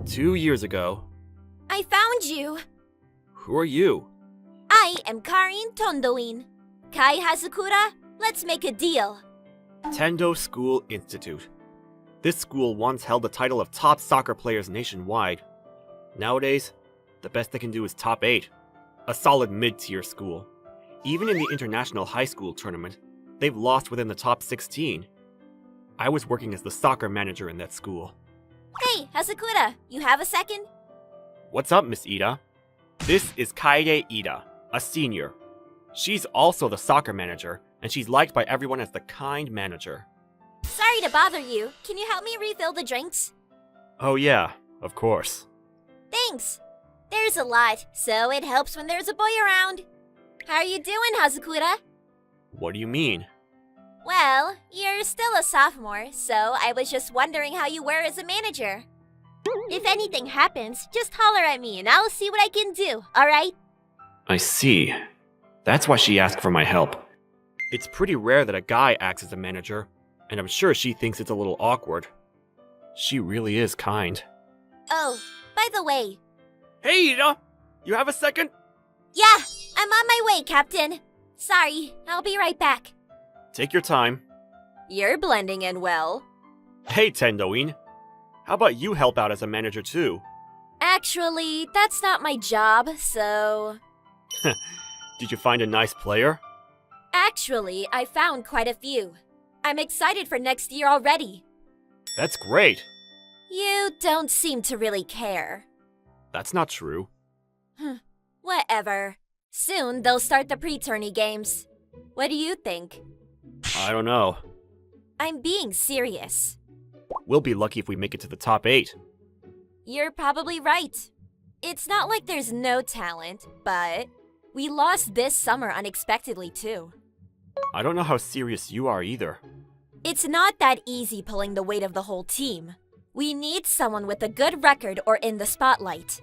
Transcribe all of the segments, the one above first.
2 years ago. I found you! Who are you? I am Karin Tondoin. Kai Hazakura, let's make a deal. Tendo School Institute. This school once held the title of top soccer players nationwide. Nowadays, the best they can do is top 8. A solid mid-tier school. Even in the international high school tournament, they've lost within the top 16. I was working as the soccer manager in that school. Hey, Hazakura, you have a second? What's up, Miss Ida? This is Kaede Ida, a senior. She's also the soccer manager, and she's liked by everyone as the kind manager. Sorry to bother you. Can you help me refill the drinks? Oh yeah, of course. Thanks. There's a lot, so it helps when there's a boy around. How are you doing, Hazakura? What do you mean? Well, you're still a sophomore, so I was just wondering how you were as a manager. If anything happens, just holler at me and I'll see what I can do, alright? I see. That's why she asked for my help. It's pretty rare that a guy acts as a manager, and I'm sure she thinks it's a little awkward. She really is kind. Oh, by the way. Hey, Ida! You have a second? Yeah, I'm on my way, Captain. Sorry, I'll be right back. Take your time. You're blending in well. Hey, Tendoin. How about you help out as a manager too? Actually, that's not my job, so... Did you find a nice player? Actually, I found quite a few. I'm excited for next year already. That's great. You don't seem to really care. That's not true. Whatever. Soon they'll start the pre-tourney games. What do you think? I don't know. I'm being serious. We'll be lucky if we make it to the top 8. You're probably right. It's not like there's no talent, but we lost this summer unexpectedly too. I don't know how serious you are either. It's not that easy pulling the weight of the whole team. We need someone with a good record or in the spotlight.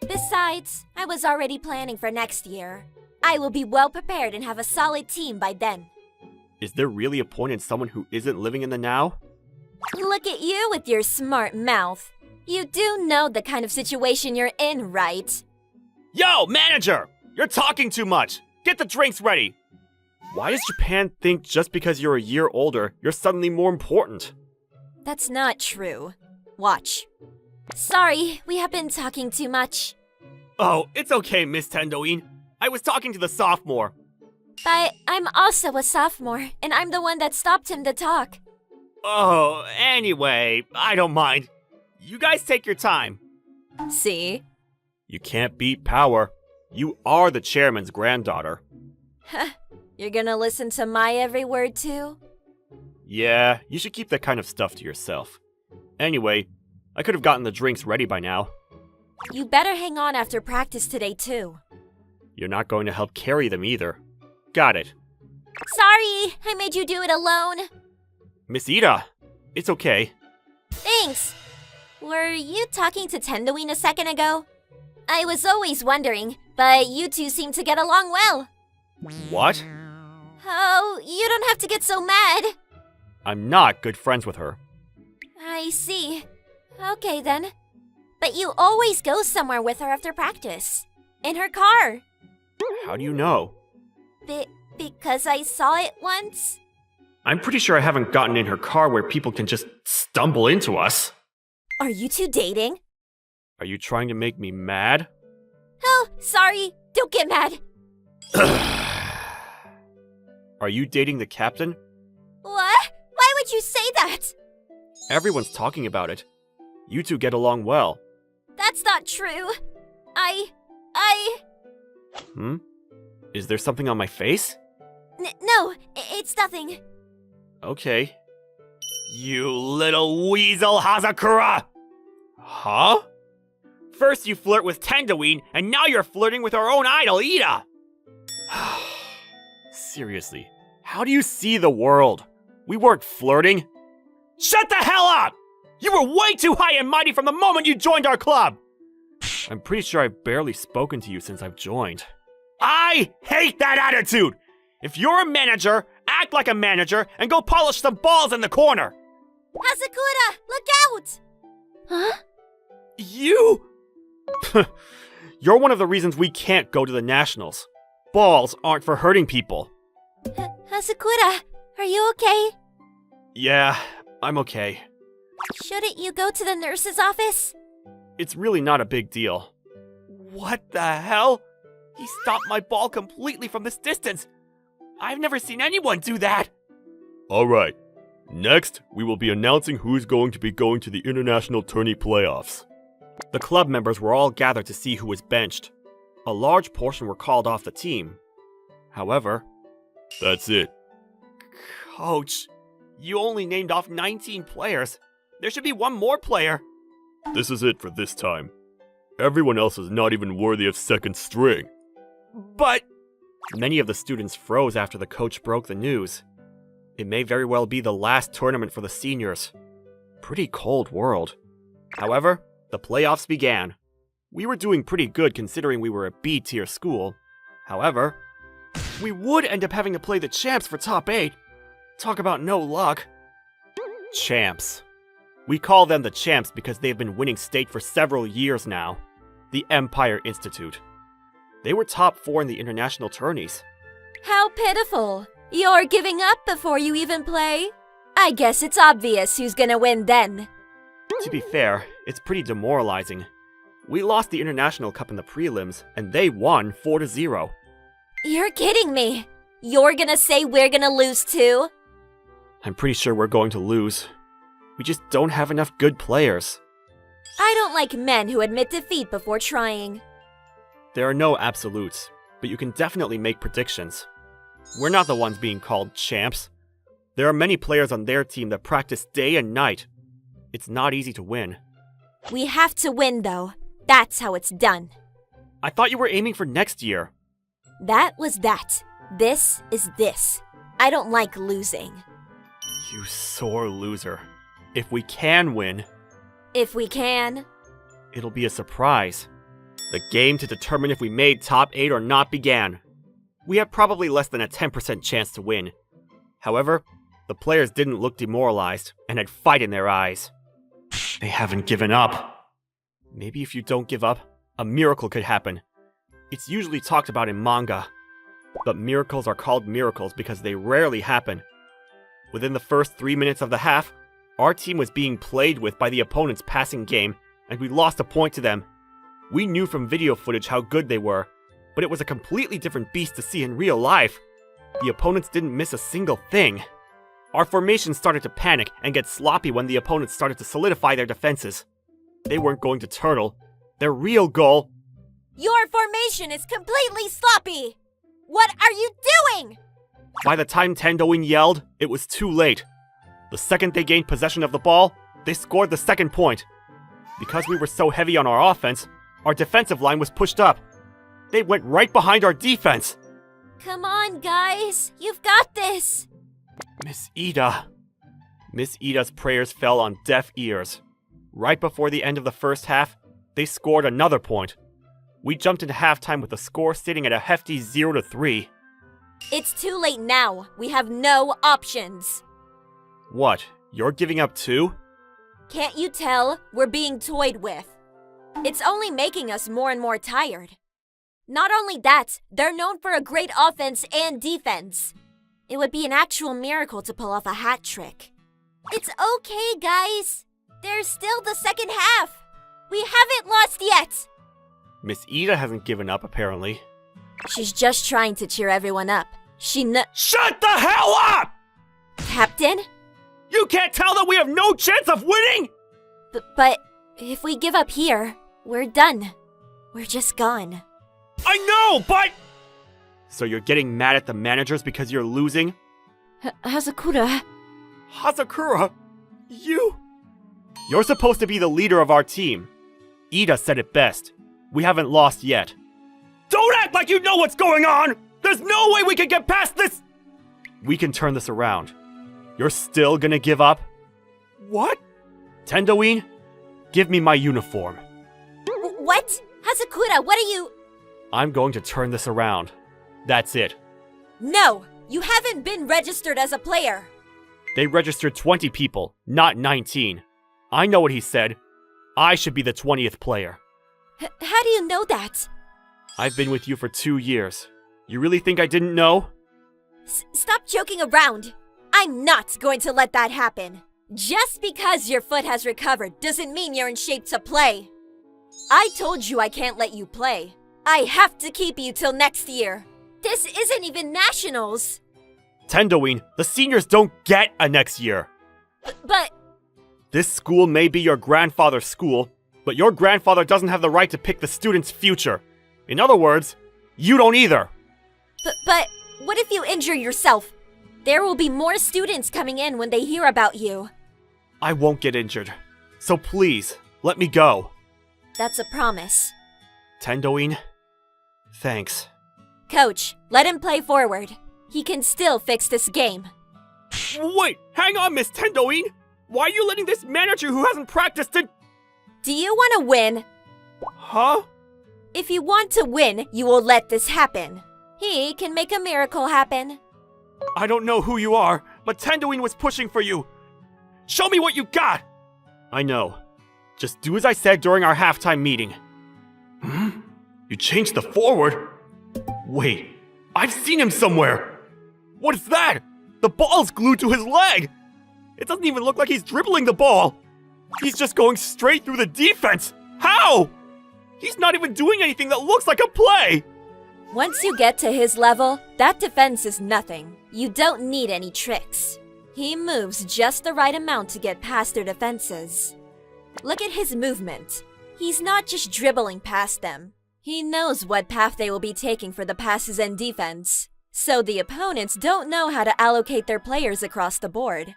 Besides, I was already planning for next year. I will be well prepared and have a solid team by then. Is there really a point in someone who isn't living in the now? Look at you with your smart mouth. You do know the kind of situation you're in, right? Yo, manager! You're talking too much! Get the drinks ready! Why does Japan think just because you're a year older, you're suddenly more important? That's not true. Watch. Sorry, we have been talking too much. Oh, it's okay, Miss Tendoin. I was talking to the sophomore. But I'm also a sophomore, and I'm the one that stopped him to talk. Oh, anyway, I don't mind. You guys take your time. See? You can't beat power. You are the chairman's granddaughter. You're gonna listen to my every word too? Yeah, you should keep that kind of stuff to yourself. Anyway, I could have gotten the drinks ready by now. You better hang on after practice today too. You're not going to help carry them either. Got it. Sorry, I made you do it alone. Miss Ida, it's okay. Thanks. Were you talking to Tendoin a second ago? I was always wondering, but you two seem to get along well. What? Oh, you don't have to get so mad. I'm not good friends with her. I see. Okay then. But you always go somewhere with her after practice. In her car. How do you know? Because I saw it once. I'm pretty sure I haven't gotten in her car where people can just stumble into us. Are you two dating? Are you trying to make me mad? Oh, sorry. Don't get mad. Are you dating the captain? What? Why would you say that? Everyone's talking about it. You two get along well. That's not true. Is there something on my face? No, it's nothing. Okay. You little weasel, Hazakura! Huh? First you flirt with Tendoin, and now you're flirting with our own idol, Ida! Seriously, how do you see the world? We weren't flirting. Shut the hell up! You were way too high and mighty from the moment you joined our club! I'm pretty sure I've barely spoken to you since I've joined. I hate that attitude! If you're a manager, act like a manager and go polish some balls in the corner! Hazakura, look out! Huh? You? You're one of the reasons we can't go to the Nationals. Balls aren't for hurting people. Hazakura, are you okay? Yeah, I'm okay. Shouldn't you go to the nurse's office? It's really not a big deal. What the hell? He stopped my ball completely from this distance. I've never seen anyone do that. Alright, next we will be announcing who's going to be going to the International Tourney Playoffs. The club members were all gathered to see who was benched. A large portion were called off the team. However, that's it. Coach, you only named off 19 players. There should be one more player. This is it for this time. Everyone else is not even worthy of second string. But... Many of the students froze after the coach broke the news. It may very well be the last tournament for the seniors. Pretty cold world. However, the playoffs began. We were doing pretty good considering we were a B-tier school. However, we would end up having to play the champs for top 8. Talk about no luck. Champs. We call them the champs because they've been winning state for several years now. The Empire Institute. They were top 4 in the international tourneys. How pitiful. You're giving up before you even play? I guess it's obvious who's gonna win then. To be fair, it's pretty demoralizing. We lost the International Cup in the prelims, and they won 4-0. You're kidding me. You're gonna say we're gonna lose too? I'm pretty sure we're going to lose. We just don't have enough good players. I don't like men who admit defeat before trying. There are no absolutes, but you can definitely make predictions. We're not the ones being called champs. There are many players on their team that practice day and night. It's not easy to win. We have to win, though. That's how it's done. I thought you were aiming for next year. That was that. This is this. I don't like losing. You sore loser. If we can win... If we can. It'll be a surprise. The game to determine if we made top 8 or not began. We have probably less than a 10% chance to win. However, the players didn't look demoralized and had fight in their eyes. They haven't given up. Maybe if you don't give up, a miracle could happen. It's usually talked about in manga. But miracles are called miracles because they rarely happen. Within the first 3 minutes of the half, our team was being played with by the opponent's passing game, and we lost a point to them. We knew from video footage how good they were, but it was a completely different beast to see in real life. The opponents didn't miss a single thing. Our formation started to panic and get sloppy when the opponents started to solidify their defenses. They weren't going to turtle. Their real goal... Your formation is completely sloppy! What are you doing? By the time Tendoin yelled, it was too late. The second they gained possession of the ball, they scored the second point. Because we were so heavy on our offense, our defensive line was pushed up. They went right behind our defense. Come on, guys. You've got this. Miss Ida. Miss Ida's prayers fell on deaf ears. Right before the end of the first half, they scored another point. We jumped into halftime with the score sitting at a hefty 0-3. It's too late now. We have no options. What? You're giving up too? Can't you tell? We're being toyed with. It's only making us more and more tired. Not only that, they're known for a great offense and defense. It would be an actual miracle to pull off a hat trick. It's okay, guys. There's still the second half. We haven't lost yet. Miss Ida hasn't given up, apparently. She's just trying to cheer everyone up. Shut the hell up! Captain? You can't tell that we have no chance of winning?! But if we give up here, we're done. We're just gone. I know, but... So you're getting mad at the managers because you're losing? Hazakura. Hazakura? You? You're supposed to be the leader of our team. Ida said it best. We haven't lost yet. Don't act like you know what's going on! There's no way we can get past this! We can turn this around. You're still gonna give up? What? Tendoin, give me my uniform. What? Hazakura, what are you... I'm going to turn this around. That's it. No! You haven't been registered as a player! They registered 20 people, not 19. I know what he said. I should be the 20th player. How do you know that? I've been with you for 2 years. You really think I didn't know? Stop joking around. I'm not going to let that happen. Just because your foot has recovered doesn't mean you're in shape to play. I told you I can't let you play. I have to keep you till next year. This isn't even nationals. Tendoween, the seniors don't get a next year. But This school may be your grandfather's school, but your grandfather doesn't have the right to pick the student's future. In other words, you don't either. But what if you injure yourself? There will be more students coming in when they hear about you. I won't get injured. So please, let me go. That's a promise. Tendoween, thanks. Coach, let him play forward. He can still fix this game. Wait, hang on, Miss Tendoween! Why are you letting this manager who hasn't practiced to... Do you want to win? Huh? If you want to win, you will let this happen. He can make a miracle happen. I don't know who you are, but Tendoween was pushing for you. Show me what you got! I know. Just do as I said during our halftime meeting. You changed the forward? Wait, I've seen him somewhere. What is that? The ball's glued to his leg. It doesn't even look like he's dribbling the ball. He's just going straight through the defense. How? He's not even doing anything that looks like a play. Once you get to his level, that defense is nothing. You don't need any tricks. He moves just the right amount to get past their defenses. Look at his movement. He's not just dribbling past them. He knows what path they will be taking for the passes and defense. So the opponents don't know how to allocate their players across the board.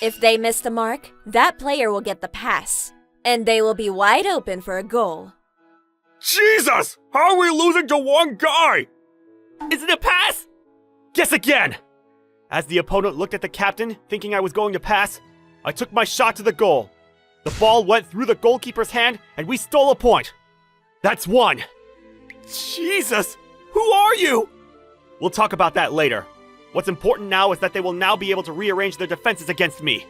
If they miss the mark, that player will get the pass, and they will be wide open for a goal. Jesus! How are we losing to one guy? Is it a pass? Guess again! As the opponent looked at the captain, thinking I was going to pass, I took my shot to the goal. The ball went through the goalkeeper's hand, and we stole a point. That's one. Jesus! Who are you? We'll talk about that later. What's important now is that they will now be able to rearrange their defenses against me.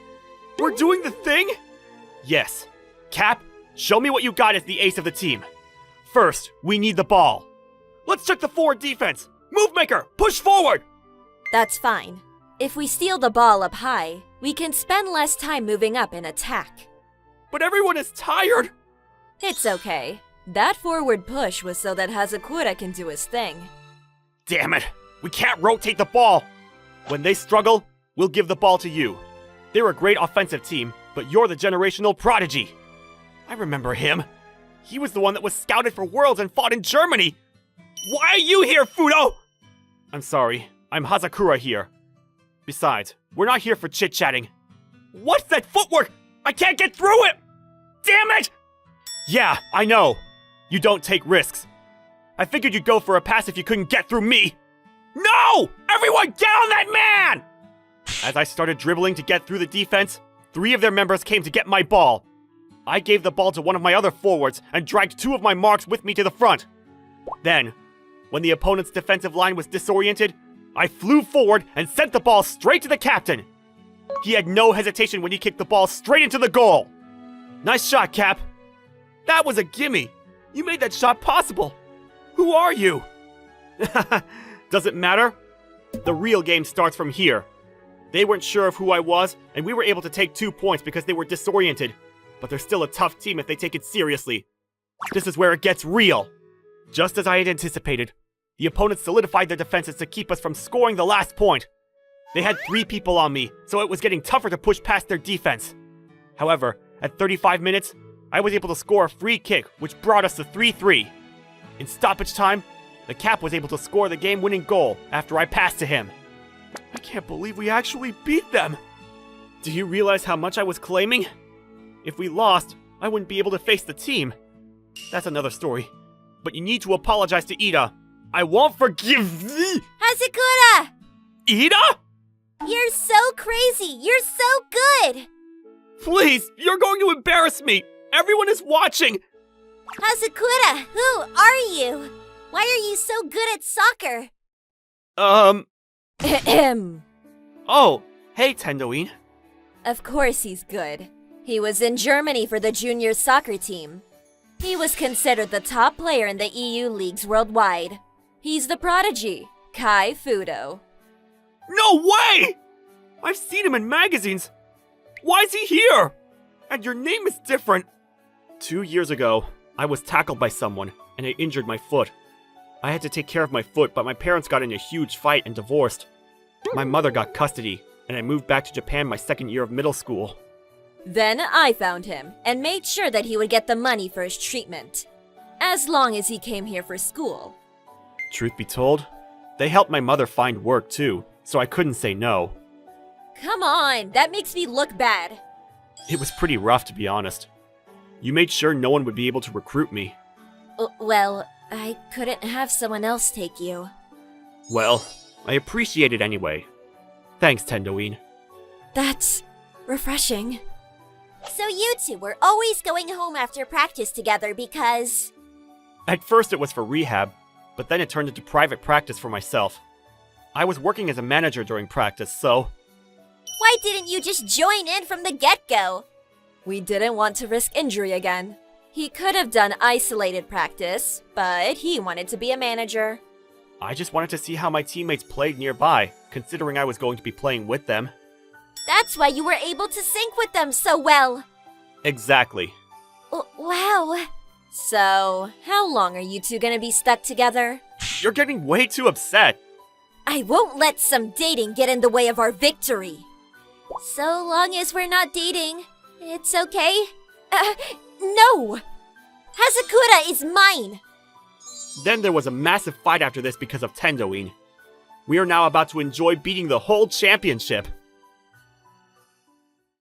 We're doing the thing? Yes. Cap, show me what you got as the ace of the team. First, we need the ball. Let's check the forward defense. Move maker, push forward! That's fine. If we steal the ball up high, we can spend less time moving up in attack. But everyone is tired. It's okay. That forward push was so that Hazakura can do his thing. Damn it! We can't rotate the ball! When they struggle, we'll give the ball to you. They're a great offensive team, but you're the generational prodigy. I remember him. He was the one that was scouted for Worlds and fought in Germany. Why are you here, Fudo? I'm sorry. I'm Hazakura here. Besides, we're not here for chit-chatting. What's that footwork? I can't get through it! Damn it! Yeah, I know. You don't take risks. I figured you'd go for a pass if you couldn't get through me. No! Everyone get on that man! As I started dribbling to get through the defense, 3 of their members came to get my ball. I gave the ball to one of my other forwards and dragged 2 of my marks with me to the front. Then, when the opponent's defensive line was disoriented, I flew forward and sent the ball straight to the captain. He had no hesitation when he kicked the ball straight into the goal. Nice shot, Cap. That was a gimme. You made that shot possible. Who are you? Does it matter? The real game starts from here. They weren't sure of who I was, and we were able to take 2 points because they were disoriented. But they're still a tough team if they take it seriously. This is where it gets real. Just as I had anticipated, the opponents solidified their defenses to keep us from scoring the last point. They had 3 people on me, so it was getting tougher to push past their defense. However, at 35 minutes, I was able to score a free kick, which brought us to 3-3. In stoppage time, the Cap was able to score the game-winning goal after I passed to him. I can't believe we actually beat them! Do you realize how much I was claiming? If we lost, I wouldn't be able to face the team. That's another story. But you need to apologize to Ida. I won't forgive thee! Hazakura! Ida? You're so crazy! You're so good! Please, you're going to embarrass me! Everyone is watching! Hazakura, who are you? Why are you so good at soccer? Oh, hey, Tendoween. Of course he's good. He was in Germany for the junior soccer team. He was considered the top player in the EU leagues worldwide. He's the prodigy, Kai Fudo. No way! I've seen him in magazines. Why is he here? And your name is different. 2 years ago, I was tackled by someone, and it injured my foot. I had to take care of my foot, but my parents got in a huge fight and divorced. My mother got custody, and I moved back to Japan my second year of middle school. Then I found him and made sure that he would get the money for his treatment, as long as he came here for school. Truth be told, they helped my mother find work too, so I couldn't say no. Come on, that makes me look bad. It was pretty rough, to be honest. You made sure no one would be able to recruit me. Well, I couldn't have someone else take you. Well, I appreciate it anyway. Thanks, Tendoin. That's refreshing. So you two were always going home after practice together because... At first it was for rehab, but then it turned into private practice for myself. I was working as a manager during practice, so... Why didn't you just join in from the get-go? We didn't want to risk injury again. He could have done isolated practice, but he wanted to be a manager. I just wanted to see how my teammates played nearby, considering I was going to be playing with them. That's why you were able to sync with them so well. Exactly. Wow. So, how long are you two gonna be stuck together? You're getting way too upset. I won't let some dating get in the way of our victory. So long as we're not dating, it's okay. No! Hazakura is mine! Then there was a massive fight after this because of Tendoin. We are now about to enjoy beating the whole championship.